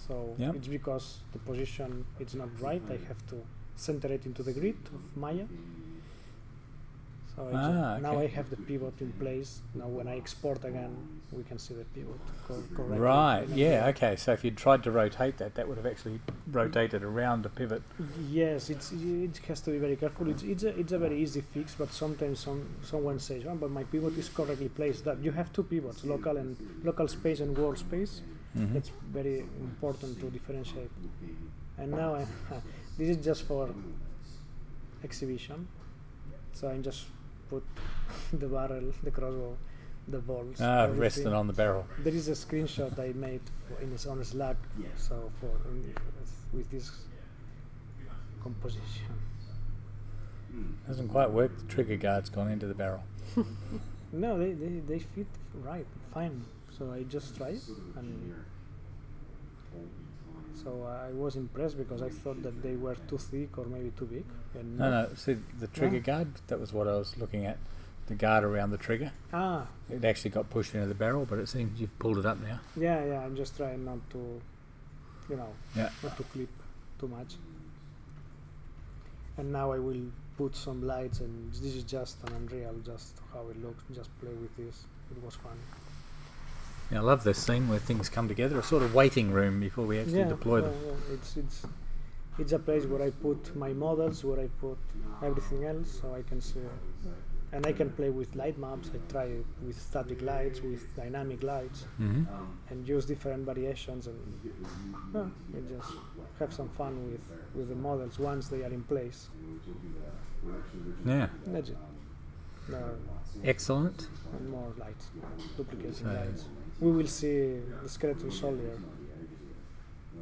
So Yeah. it's because the position it's not right. I have to center it into the grid of Maya. So now okay. I have the pivot in place. Now when I export again, we can see the pivot correctly. Right, in yeah, Unreal. okay, so if you'd tried to rotate that would have actually rotated around the pivot. Yes, it has to be very careful. It's a very easy fix, but sometimes someone says, "Oh, but my pivot is correctly placed." That you have two pivots, local space and world space. Mhm. That's very important to differentiate. And now this is just for exhibition. So I just put the barrel, the crossbow, the balls. everything. Resting on the barrel. There is a screenshot I made on Slack. So with this composition. Hasn't quite worked, the trigger guard's gone into the barrel. No, they fit right, fine. So I just tried, and so I was impressed because I thought that they were too thick or maybe too big. And No, see, the trigger Yeah. guard, that was what I was looking at. The guard around the trigger. Ah, It actually got pushed into the barrel, but it seems you've pulled it up now. yeah. I'm just trying not to, Yeah. not to clip too much. And now I will put some lights, and this is just an Unreal, just how it looks. Just play with this. It was fun. Yeah, I love this scene where things come together, a sort of waiting room before we actually deploy them. Yeah. It's a place where I put my models, where I put everything else, so I can see, and I can play with light maps. I try it with static lights, with dynamic lights, Mm-hmm. and use different variations, and I just have some fun with the models once they are in place. Yeah, That's it. No, excellent. and more lights, duplicating So- lights. We will see the skeleton soldier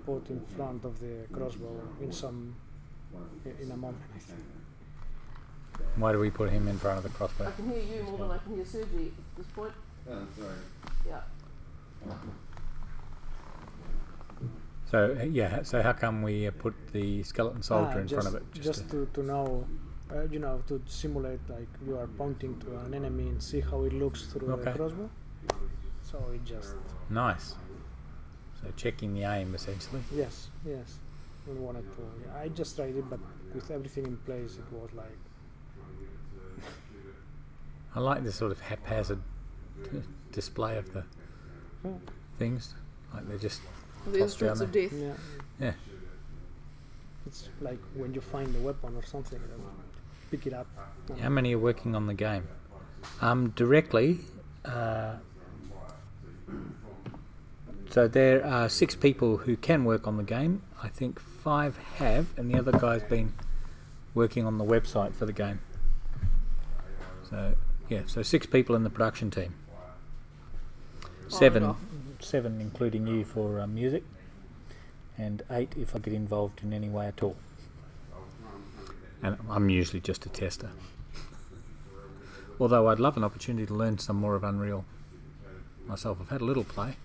put in front of the crossbow in a moment, I think. Why do we put him in front of the I crossbow? can hear you more than I can hear Sergi at this point. Oh, sorry. Yeah. So, yeah, so how come we put the skeleton soldier in front of it? Just to know you know, to simulate like you are pointing to an enemy and see how it looks through the crossbow. So it just Nice. So checking the aim essentially. yes. We wanted to. Yeah, I just tried it, but with everything in place, it was like I like this sort of haphazard display of the things. Like they're just The tossed down instruments of there. death. yeah. Yeah. It's like when you find a weapon or something, you know, pick it up. How many are working on the game? Directly. So there are 6 people who can work on the game. I think 5 have, and the other guy's been working on the website for the game. So yeah, so 6 people in the production team. On and off. 7 including you for music, and 8 if I get involved in any way at all. And I'm usually just a tester. Although I'd love an opportunity to learn some more of Unreal myself. I've had a little play,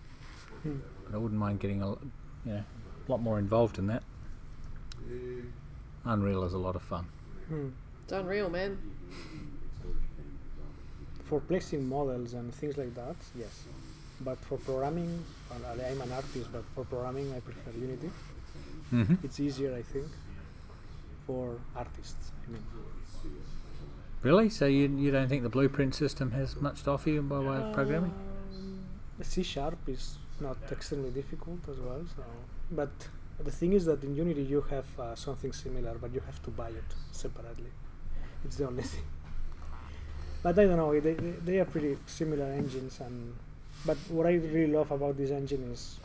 but I wouldn't mind getting a lot more involved in that. Unreal is a lot of fun. It's unreal, man. For placing models and things like that, yes. But for programming, well, I'm an artist, but for programming I prefer Unity. Mm-hmm. It's easier, I think, for artists. I mean, Really? So you don't think the blueprint system has much to offer you by way of programming? the C# is not extremely difficult as well. So, but the thing is that in Unity you have something similar, but you have to buy it separately. It's the only thing. But I don't know. They are pretty similar engines, but what I really love about this engine is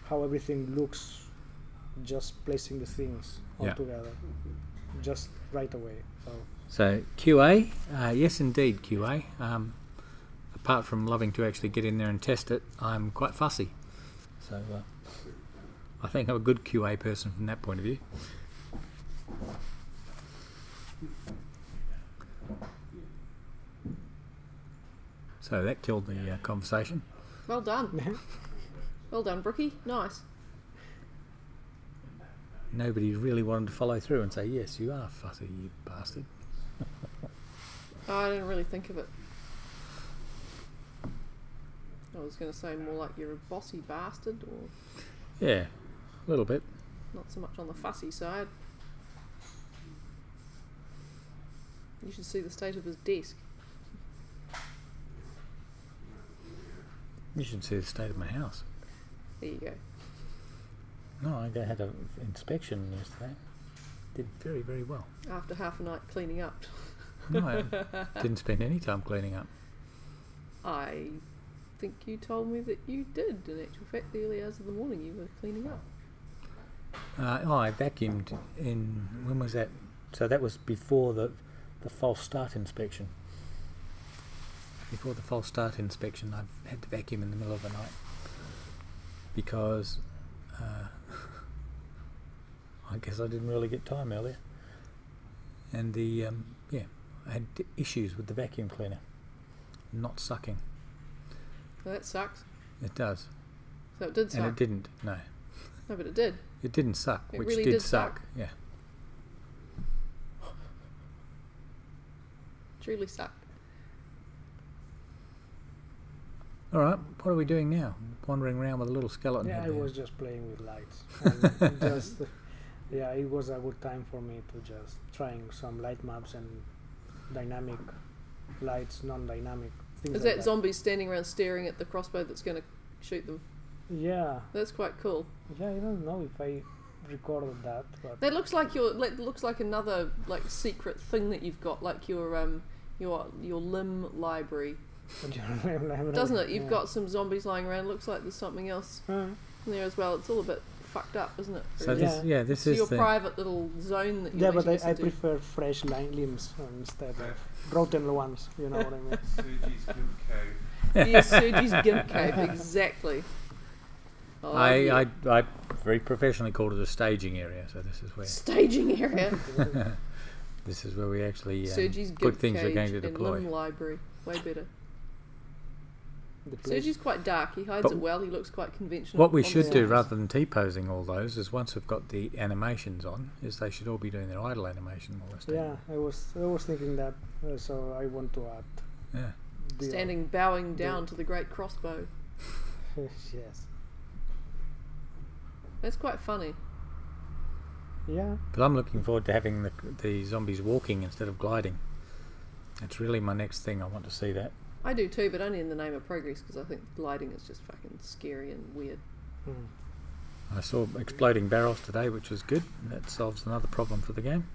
how everything looks, just placing the things all Yeah. together, just right away. So QA, yes indeed QA. Apart from loving to actually get in there and test it, I'm quite fussy. So I think I'm a good QA person from that point of view. So that killed the conversation. Well done. Well done, Brookie. Nice. Nobody really wanted to follow through and say, yes, you are fussy, you bastard. I didn't really think of it. I was going to say more like you're a bossy bastard, or Yeah, a little bit. not so much on the fussy side. You should see the state of his desk. You should see the state of my house. There you go. No, I had an inspection yesterday. Did very, very well. After half a night cleaning up. No, I didn't spend any time cleaning up. I think you told me that you did. In actual fact, the early hours of the morning you were cleaning up. I vacuumed in, when was that? So that was before the false start inspection. Before the false start inspection, I've had to vacuum in the middle of the night because I guess I didn't really get time earlier, and I had issues with the vacuum cleaner not sucking. So that sucks. It does, So it did suck. and it didn't. No, No, but it did. it didn't suck, It which really did did suck. suck. Yeah. Truly sucked. All right, what are we doing now? Wandering around with a little skeleton Yeah, head I there. was just playing with lights. And just, yeah, it was a good time for me to just trying some light maps and dynamic lights, non-dynamic things. Is like that zombies standing around staring at the crossbow that's going to shoot them? Yeah, That's quite cool. yeah. I don't know if I recorded that, but That looks like looks like another like secret thing that you've got, like your limb library, doesn't it? You've got some zombies lying around. Looks like there's something else in there as well. It's all a bit fucked up, isn't it? So really? this So is your the private little zone that you're yeah, but letting us I into. prefer fresh limbs instead of rotten ones. You know what I mean? Sergi's Gimp Cave. Yes, Sergi's Gimp Cave, exactly. Oh, yeah. I very professionally called it a staging area. So this is where Staging area. this is where we actually Sergi's put Gimp things we're Cage going to and deploy. limb library. Way better. the place. Sergi's quite dark. He hides But it well. He looks quite conventional. What we on the should do, sides. rather than T-posing all those, is once we've got the animations on, is they should all be doing their idle animation while they're standing. Yeah, I was thinking that, so I want to add. Yeah. The, Standing, bowing down to the great crossbow. yes. That's quite funny. Yeah. But I'm looking forward to having the zombies walking instead of gliding. That's really my next thing. I want to see that. I do too, but only in the name of progress, because I think gliding is just fucking scary and weird. Mm. I saw exploding barrels today, which was good. That solves another problem for the game.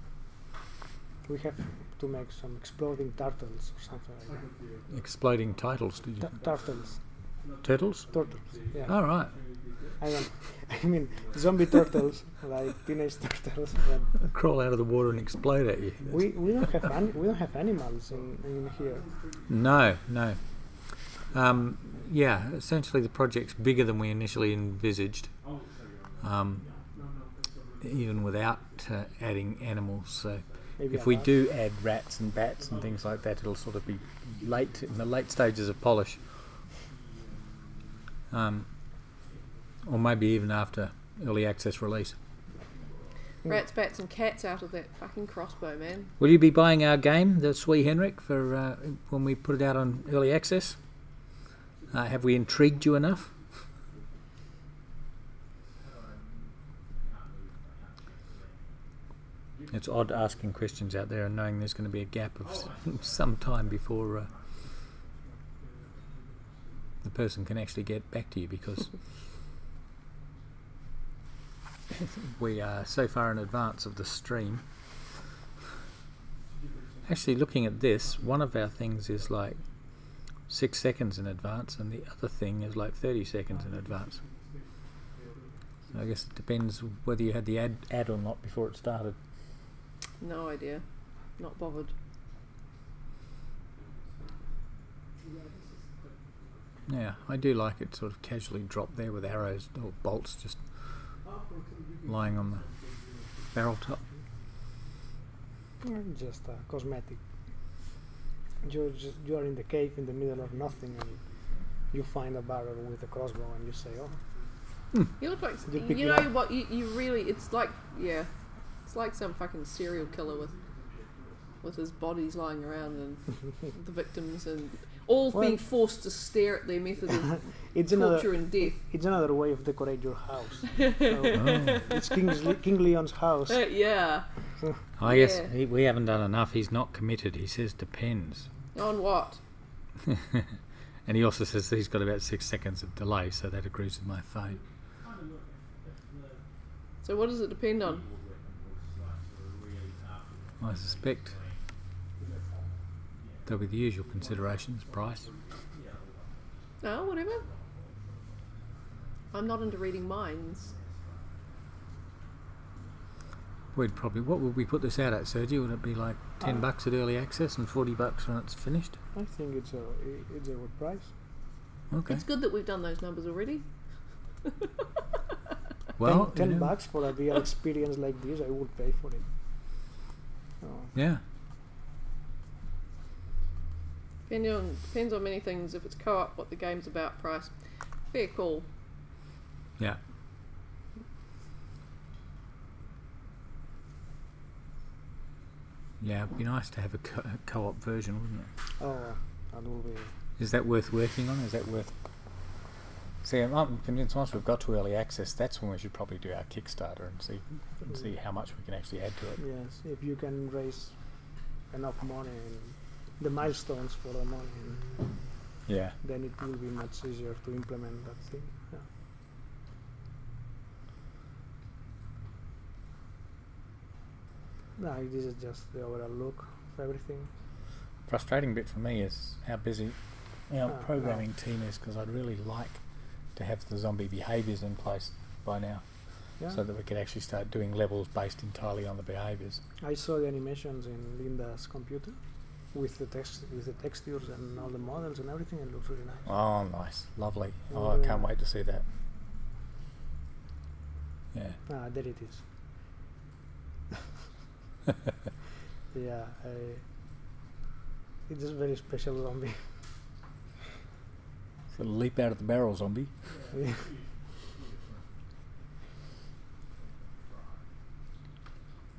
We have to make some exploding turtles or something like that. Exploding titles, did you? Turtles. Turtles? Turtles. Yeah. All right. I mean, zombie turtles, like teenage turtles. But Crawl out of the water and explode at you. we don't have animals in here. No. Yeah, essentially the project's bigger than we initially envisaged, even without adding animals. So Maybe if we about- do add rats and bats and things like that, it'll sort of be late in the late stages of polish, or maybe even after early access release. Rats, bats, and cats out of that fucking crossbow, man. Will you be buying our game, the Swee Henrik, for when we put it out on early access? Have we intrigued you enough? It's odd asking questions out there and knowing there's going to be a gap of some time before the person can actually get back to you, because we are so far in advance of the stream. Actually, looking at this, one of our things is like 6 seconds in advance, and the other thing is like 30 seconds in advance. So I guess it depends whether you had the ad or not before it started. No idea. Not bothered. Yeah, I do like it sort of casually dropped there with arrows or bolts just lying on the barrel top. Just cosmetic. You are in the cave in the middle of nothing, and you find a barrel with a crossbow, and you say, "Oh, You look like You pick you it know up. what you really. It's like it's like some fucking serial killer with his bodies lying around and the victims and all Well- being forced to stare at their method of it's torture and death. It's another way of decorate your house." So, Oh. it's King Leon's house. Yeah. I guess Yeah. we haven't done enough. He's not committed. He says depends. On what? And he also says that he's got about 6 seconds of delay, so that agrees with my phone. So what does it depend on? I suspect there'll be the usual considerations, price. No, whatever. I'm not into reading minds. We'd probably, what would we put this out at, Sergi? Would it be like $10 at early access and $40 when it's finished? I think it's a good price. Okay. It's good that we've done those numbers already. Well, $10 you know, for a real experience like this, I would pay for it. So, yeah. Depends on many things. If it's co-op, what the game's about, price. Fair call. Yeah. Yeah, it'd be nice to have a co-op version, wouldn't it? oh, that will be. Is that worth working on? Is that worth... See, I'm convinced once we've got to early access, that's when we should probably do our Kickstarter and see how much we can actually add to it. Yes, if you can raise enough money and the milestones for the money, Yeah. then it will be much easier to implement that thing. Yeah. No, this is just the overall look of everything. Frustrating bit for me is how busy our Ah, programming team is, because I'd really like to have the zombie behaviours in place by now, Yeah. so that we could actually start doing levels based entirely on the behaviours. I saw the animations in Linda's computer with the textures and all the models and everything. It looks really nice. Oh, nice. Lovely. Oh, I Yeah. can't wait to see that. Yeah. Ah, there it is. Yeah, it's a very special zombie. Got to leap out of the barrel, zombie. Yeah.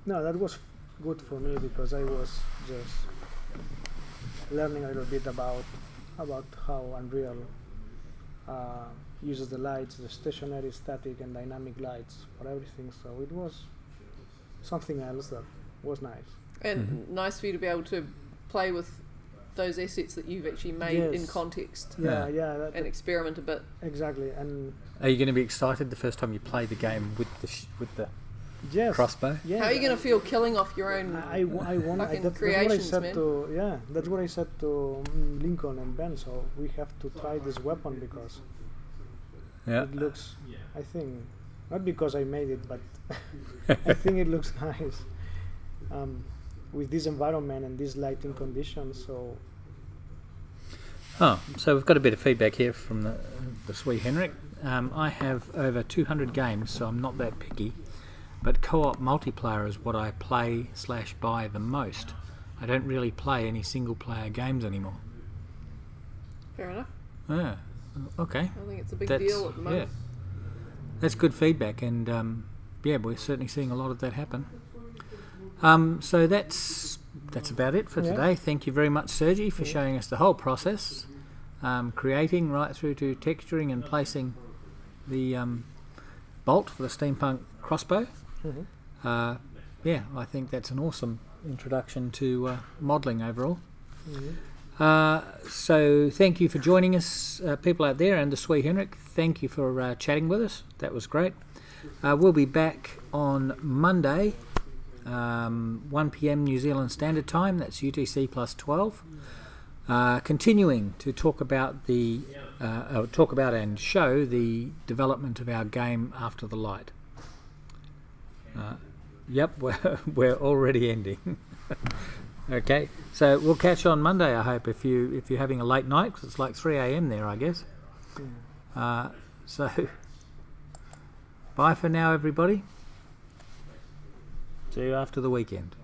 No, that was good for me because I was just learning a little bit about how Unreal uses the lights, the stationary, static, and dynamic lights for everything. So it was something else that was nice. And nice for you to be able to play with those assets that you've actually made in context. Yeah, and experiment a bit. Exactly. And are you going to be excited the first time you play the game with the yes, crossbow? Yeah. How are you going to feel killing off your own creations, man? That's what I said to Lincoln and Ben. So we have to try this weapon because it looks. I think not because I made it, but I think it looks nice with this environment and these lighting conditions. So. So we've got a bit of feedback here from the Sweet Henrik. I have over 200 games, so I'm not that picky. But co-op multiplayer is what I play/buy the most. I don't really play any single-player games anymore. Fair enough. Yeah. Okay. I think it's a big deal at the moment. Yeah. That's good feedback, and we're certainly seeing a lot of that happen. So that's about it for today. Thank you very much, Sergi, for showing us the whole process, creating right through to texturing and placing the bolt for the steampunk crossbow. I think that's an awesome introduction to modelling overall. So thank you for joining us, people out there, and the Sweet Henrik. Thank you for chatting with us. That was great. We'll be back on Monday, 1 p.m. New Zealand Standard Time. That's UTC plus 12. Continuing to talk about and show the development of our game After the Light. We're already ending. Okay, so we'll catch you on Monday, I hope, if you're having a late night, because it's like 3 a.m. there, I guess. So bye for now, everybody. See you after the weekend.